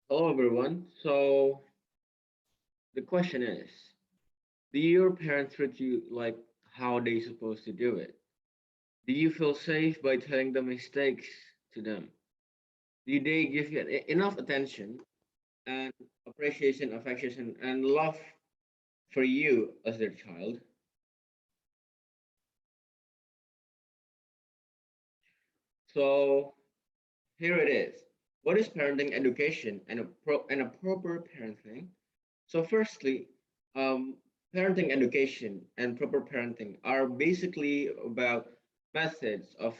Hello, everyone. So the question is, do your parents treat you like how they supposed to do it? Do you feel safe by telling the mistakes to them? Do they give you enough attention and appreciation, affection, and love for you as their child? So here it is. What is parenting education and a proper parenting? So firstly, um, parenting education and proper parenting are basically about methods of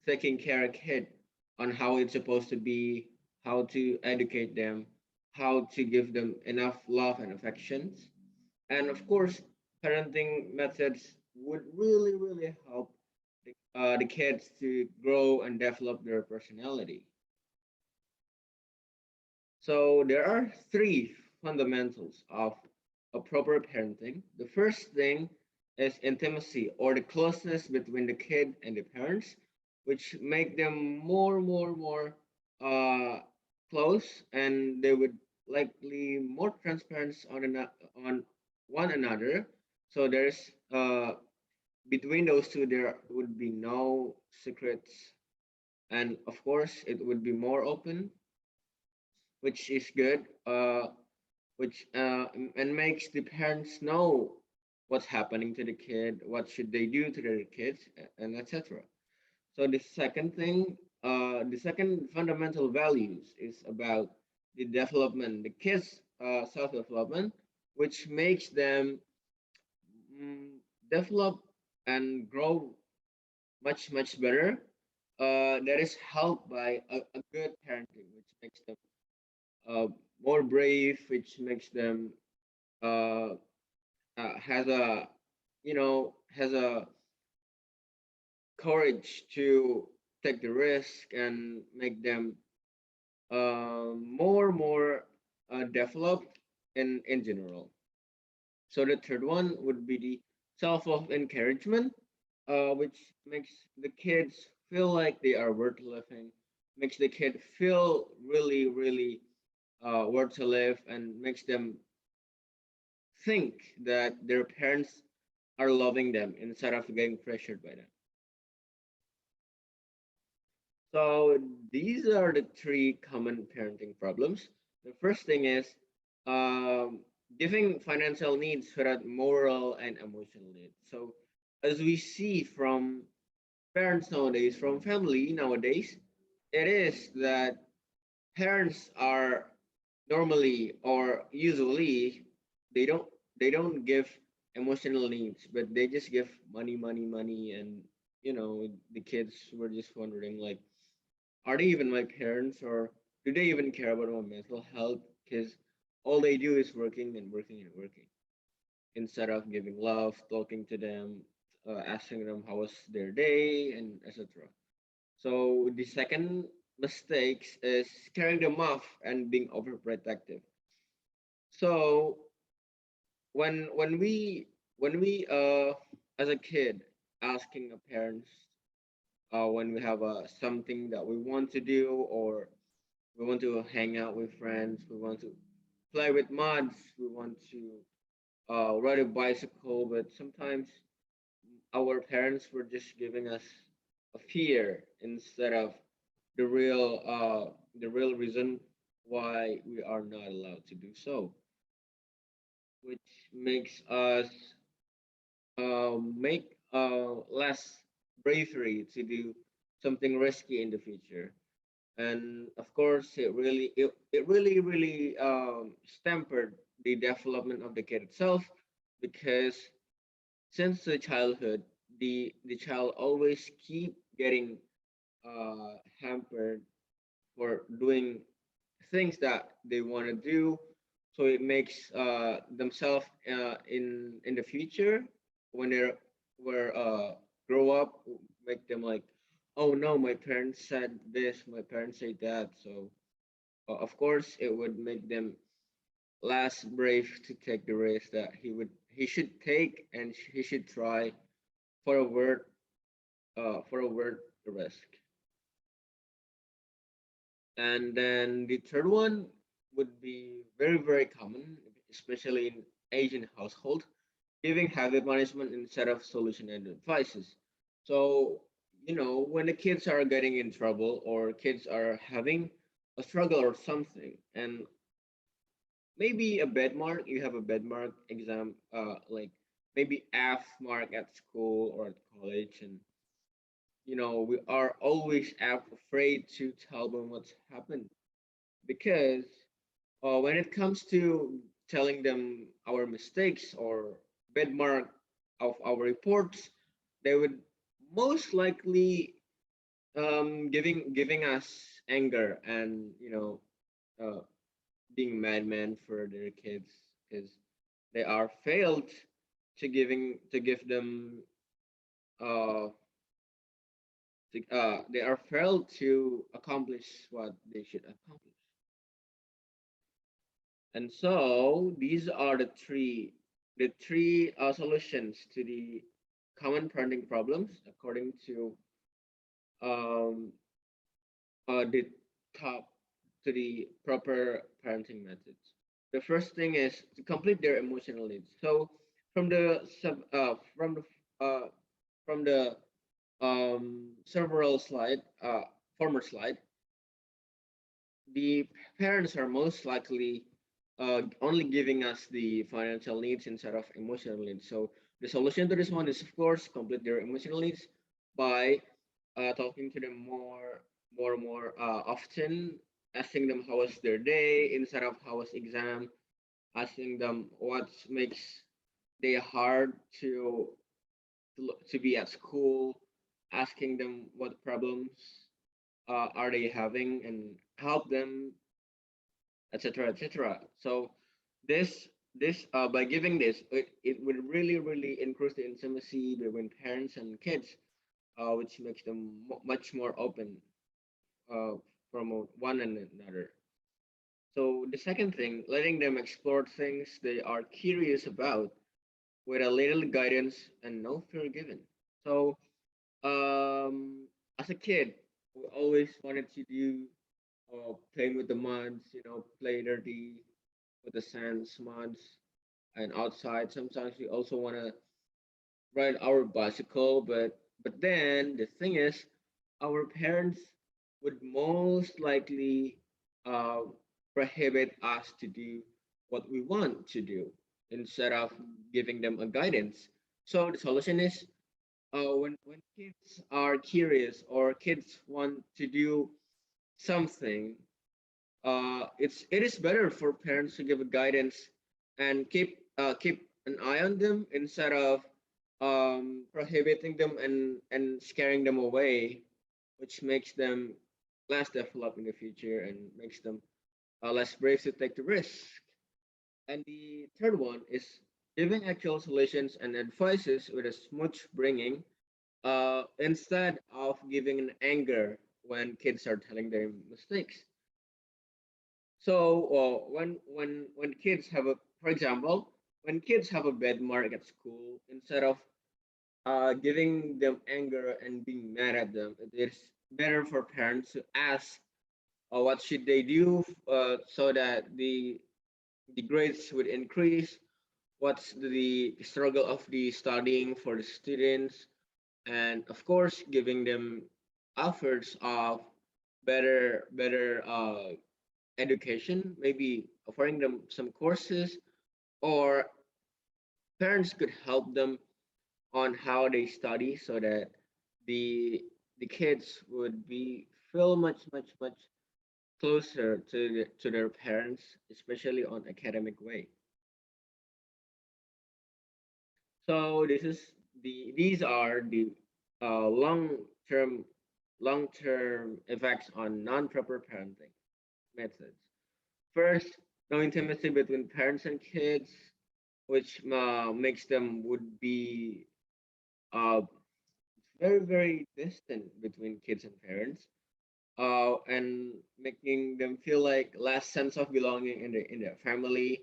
taking care of kid on how it's supposed to be, how to educate them, how to give them enough love and affections. And of course, parenting methods would really help the kids to grow and develop their personality. So there are three fundamentals of a proper parenting. The first thing is intimacy or the closeness between the kid and the parents, which make them more uh, close, and they would likely more transparent on one another. So there's between those two there would be no secrets, and of course it would be more open, which is good. Which and makes the parents know what's happening to the kid, what should they do to their kids, and etc. So the second fundamental values is about the development, the kids' self-development, which makes them mm, develop and grow much better. That is helped by a good parenting, which makes them uh, more brave, which makes them uh, has a has a courage to take the risk and make them more developed in general. So the third one would be the self of encouragement, which makes the kids feel like they are worth living, makes the kid feel really worth to live, and makes them think that their parents are loving them instead of getting pressured by them. So these are the three common parenting problems. The first thing is um, giving financial needs without moral and emotional needs. So as we see from parents nowadays, from family nowadays, it is that parents are normally or usually they don't they don't give emotional needs, but they just give money, and the kids were just wondering like, are they even my parents, or do they even care about my mental health? Because all they do is working instead of giving love, talking to them, asking them how was their day, and etc. So the second mistakes is scaring them off and being overprotective. So when we as a kid asking a parents when we have something that we want to do, or we want to hang out with friends, we want to play with mods, we want to ride a bicycle, but sometimes our parents were just giving us a fear instead of the real reason why we are not allowed to do so, which makes us make less bravery to do something risky in the future. And of course it really stampered the development of the kid itself, because since the childhood the child always keep getting hampered for doing things that they want to do. So it makes themselves in the future when they're were grow up, make them like, oh no, my parents said this, my parents say that. So of course it would make them less brave to take the risk that he should take, and he should try for a word for a word risk. And then the third one would be very, very common, especially in Asian household, giving habit punishment instead of solution and advices. So, when the kids are getting in trouble or kids are having a struggle or something, and maybe a bad mark, you have a bad mark exam, like maybe F mark at school or at college, and we are always afraid to tell them what's happened because when it comes to telling them our mistakes or benchmark of our reports, they would most likely giving us anger and uh, being madmen for their kids because they are failed to give them uh, they are failed to accomplish what they should accomplish. And so these are the three solutions to the common parenting problems according to um, the top to the proper parenting methods. The first thing is to complete their emotional needs. So from the sub uh, from the several slide former slide, the parents are most likely only giving us the financial needs instead of emotional needs. So the solution to this one is, of course, complete their emotional needs by talking to them more often, asking them how was their day instead of how was exam, asking them what makes they hard to be at school, asking them what problems are they having, and help them, etc., etc. So by giving this, it would really really increase the intimacy between parents and kids, which makes them much more open uh, from one and another. So the second thing, letting them explore things they are curious about with a little guidance and no fear given. So as a kid, we always wanted to do playing with the muds, play dirty with the sands, muds, and outside. Sometimes we also want to ride our bicycle, but then the thing is, our parents would most likely uh, prohibit us to do what we want to do instead of giving them a guidance. So the solution is when kids are curious or kids want to do something, it is better for parents to give a guidance and keep an eye on them instead of prohibiting them and scaring them away, which makes them less developed in the future and makes them less brave to take the risk. And the third one is giving actual solutions and advices with a smooth bringing instead of giving an anger when kids are telling their mistakes. So when kids have for example, when kids have a bad mark at school, instead of giving them anger and being mad at them, it is better for parents to ask what should they do so that the grades would increase. What's the struggle of the studying for the students, and of course, giving them offers of better education, maybe offering them some courses, or parents could help them on how they study so that the the kids would be feel much closer to their parents, especially on academic way. So these are the long term effects on non-proper parenting methods. First, no intimacy between parents and kids, which makes them would be uh, very distant between kids and parents, and making them feel like less sense of belonging in their family.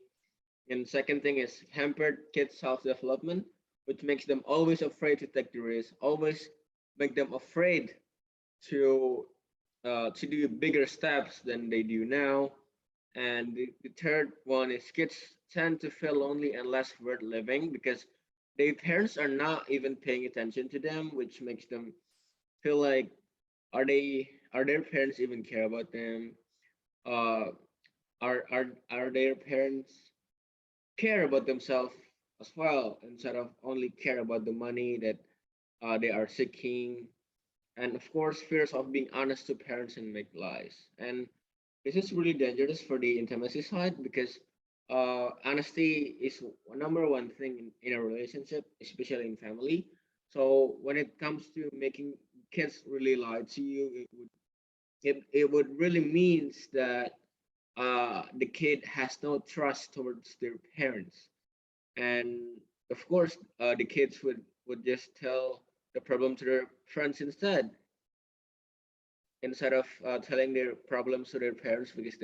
And second thing is hampered kids self development, which makes them always afraid to take the risk, always make them afraid to to do bigger steps than they do now. And the third one is kids tend to feel lonely and less worth living because their parents are not even paying attention to them, which makes them feel like are their parents even care about them? Uh, are their parents care about themselves as well instead of only care about the money that they are seeking? And of course, fears of being honest to parents and make lies. And this is really dangerous for the intimacy side because honesty is number one thing in a relationship, especially in family. So when it comes to making kids really lie to you, it would really means that the kid has no trust towards their parents, and of course, the kids would just tell the problem to their friends instead of telling their problems to their parents because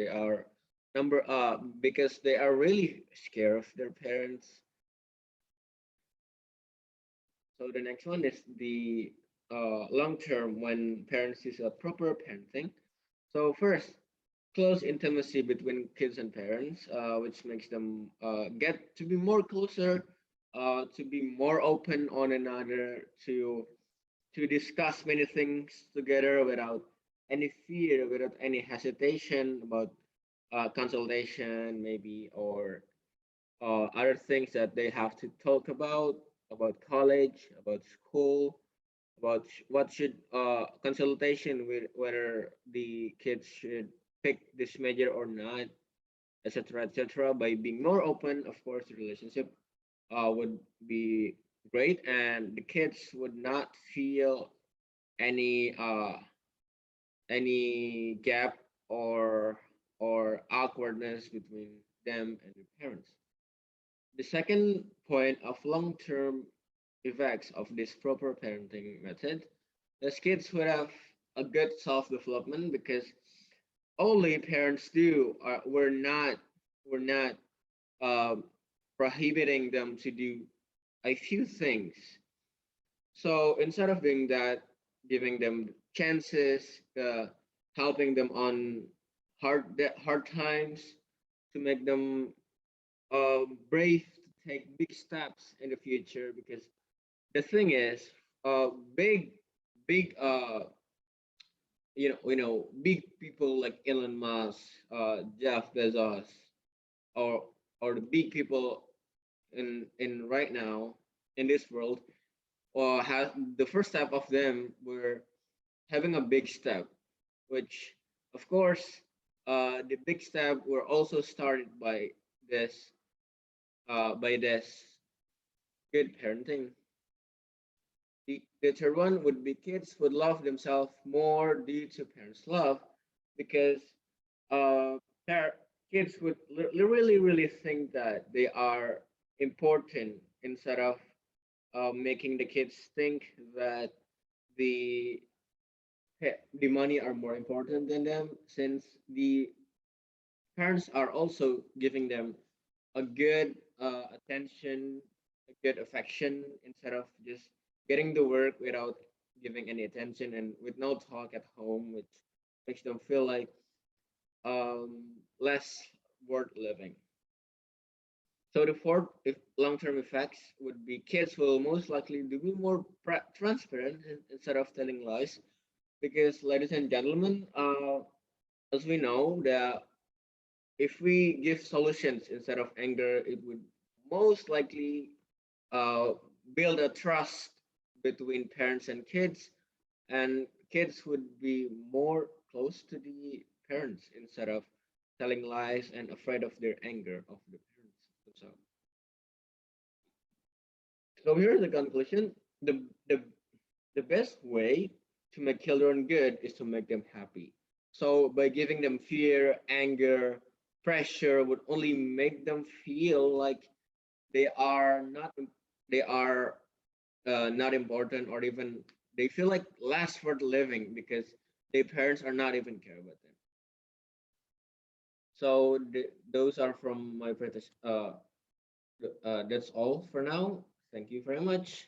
they are really scared of their parents. So the next one is the long term when parents use a proper parenting. So first, close intimacy between kids and parents, which makes them get to be more closer, to be more open on another, to discuss many things together without any fear, without any hesitation about consultation, maybe, or other things that they have to talk about college, about school, about what should consultation with whether the kids should pick this major or not, etc., etc. By being more open, of course, the relationship would be great, and the kids would not feel any gap or awkwardness between them and their parents. The second point of long-term effects of this proper parenting method is kids would have a good self-development because only parents do we're not um, prohibiting them to do a few things. So instead of doing that, giving them chances, helping them on hard times to make them brave to take big steps in the future. Because the thing is, big big big people like Elon Musk, Jeff Bezos, or the big people in right now in this world, or have the first step of them were having a big step, which of course the big step were also started this by this good parenting. The third one would be kids would love themselves more due to parents' love because uh, par- kids would really think that they are important instead of making the kids think that the the money are more important than them, since the parents are also giving them a good attention, a good affection instead of just getting the work without giving any attention and with no talk at home, which makes them feel like less worth living. So the fourth long-term effects would be kids will most likely to be more transparent instead of telling lies, because ladies and gentlemen, as we know that if we give solutions instead of anger, it would most likely uh, build a trust between parents and kids, and kids would be more close to the parents instead of telling lies and afraid of their anger of the parents themselves. So here's the conclusion: the the the best way to make children good is to make them happy. So by giving them fear, anger, pressure would only make them feel like they are not they are not important, or even they feel like less worth living because their parents are not even care about them. So those are from my that's all for now. Thank you very much.